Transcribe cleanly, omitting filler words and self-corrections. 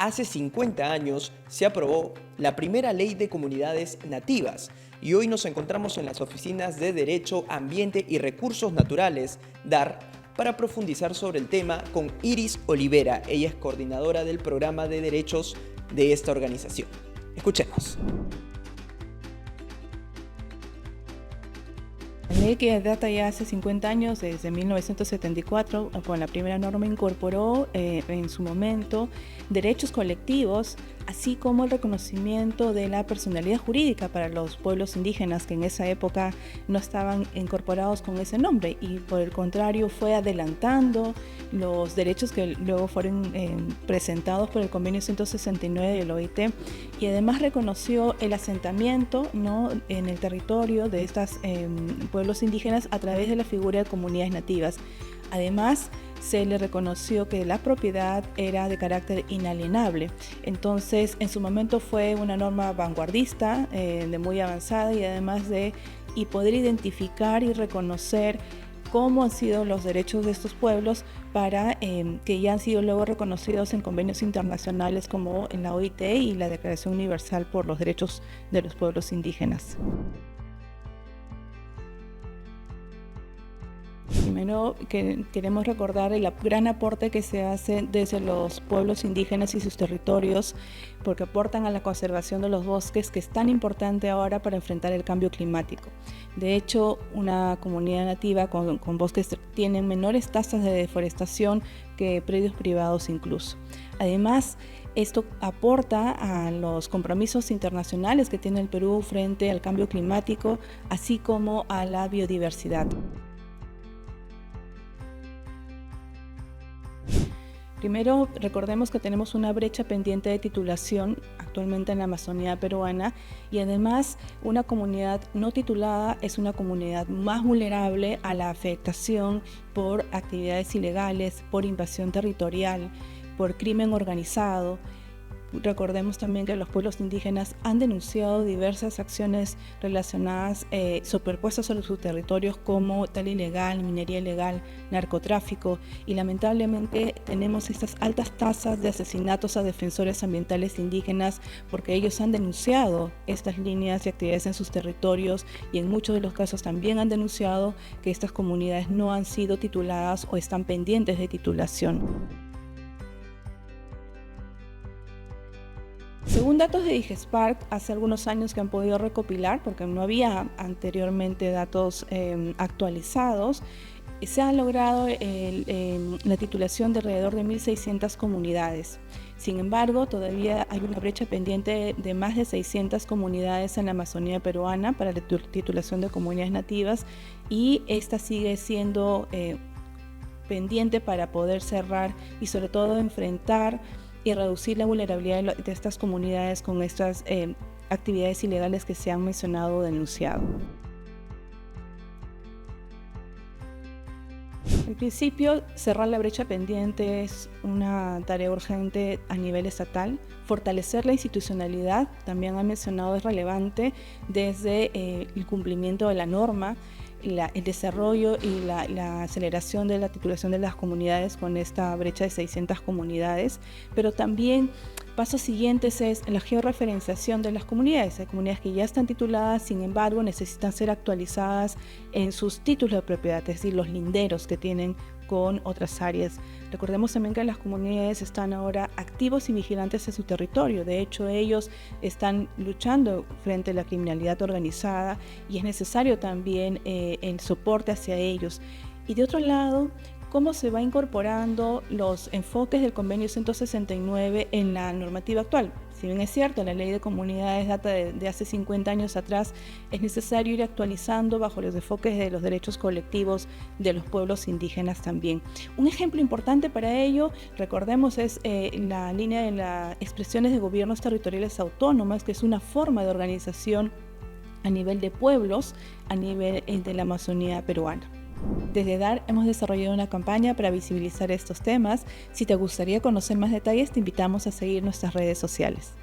Hace 50 años se aprobó la primera ley de comunidades nativas y hoy nos encontramos en las oficinas de Derecho, Ambiente y Recursos Naturales, DAR, para profundizar sobre el tema con Iris Olivera. Ella es coordinadora del programa de derechos de esta organización. Escuchemos. La ley que data ya hace 50 años, desde 1974, con la primera norma incorporó en su momento derechos colectivos, así como el reconocimiento de la personalidad jurídica para los pueblos indígenas que en esa época no estaban incorporados con ese nombre, y por el contrario fue adelantando los derechos que luego fueron presentados por el Convenio 169 del OIT, y además reconoció el asentamiento, ¿no?, en el territorio de estos pueblos indígenas a través de la figura de comunidades nativas. Además, se le reconoció que la propiedad era de carácter inalienable. Entonces, en su momento fue una norma vanguardista, de muy avanzada, y además de poder identificar y reconocer cómo han sido los derechos de estos pueblos para que ya han sido luego reconocidos en convenios internacionales como en la OIT y la Declaración Universal por los Derechos de los Pueblos Indígenas. Primero, queremos recordar el gran aporte que se hace desde los pueblos indígenas y sus territorios, porque aportan a la conservación de los bosques, que es tan importante ahora para enfrentar el cambio climático. De hecho, una comunidad nativa con bosques tiene menores tasas de deforestación que predios privados incluso. Además, esto aporta a los compromisos internacionales que tiene el Perú frente al cambio climático, así como a la biodiversidad. Primero, recordemos que tenemos una brecha pendiente de titulación actualmente en la Amazonía peruana, y además una comunidad no titulada es una comunidad más vulnerable a la afectación por actividades ilegales, por invasión territorial, por crimen organizado. Recordemos también que los pueblos indígenas han denunciado diversas acciones relacionadas, superpuestas sobre sus territorios, como tal ilegal, minería ilegal, narcotráfico, y lamentablemente tenemos estas altas tasas de asesinatos a defensores ambientales indígenas porque ellos han denunciado estas líneas y actividades en sus territorios, y en muchos de los casos también han denunciado que estas comunidades no han sido tituladas o están pendientes de titulación. Según datos de DIGESPARC, hace algunos años que han podido recopilar, porque no había anteriormente datos actualizados, se ha logrado la titulación de alrededor de 1.600 comunidades. Sin embargo, todavía hay una brecha pendiente de más de 600 comunidades en la Amazonía peruana para la titulación de comunidades nativas, y esta sigue siendo pendiente para poder cerrar y sobre todo enfrentar y reducir la vulnerabilidad de estas comunidades con estas actividades ilegales que se han mencionado o denunciado. En principio, cerrar la brecha pendiente es una tarea urgente a nivel estatal. Fortalecer la institucionalidad, también han mencionado, es relevante desde el cumplimiento de la norma, el desarrollo y la aceleración de la titulación de las comunidades con esta brecha de 600 comunidades, pero también pasos siguientes es la georreferenciación de las comunidades. Hay comunidades que ya están tituladas, sin embargo necesitan ser actualizadas en sus títulos de propiedad, es decir, los linderos que tienen con otras áreas. Recordemos también que las comunidades están ahora activos y vigilantes en su territorio. De hecho, ellos están luchando frente a la criminalidad organizada, y es necesario también el soporte hacia ellos. Y de otro lado, cómo se va incorporando los enfoques del Convenio 169 en la normativa actual. Si bien es cierto, la ley de comunidades data de hace 50 años atrás, es necesario ir actualizando bajo los enfoques de los derechos colectivos de los pueblos indígenas también. Un ejemplo importante para ello, recordemos, es la línea de las expresiones de gobiernos territoriales autónomas, que es una forma de organización a nivel de pueblos, a nivel de la Amazonía peruana. Desde DAR hemos desarrollado una campaña para visibilizar estos temas. Si te gustaría conocer más detalles, te invitamos a seguir nuestras redes sociales.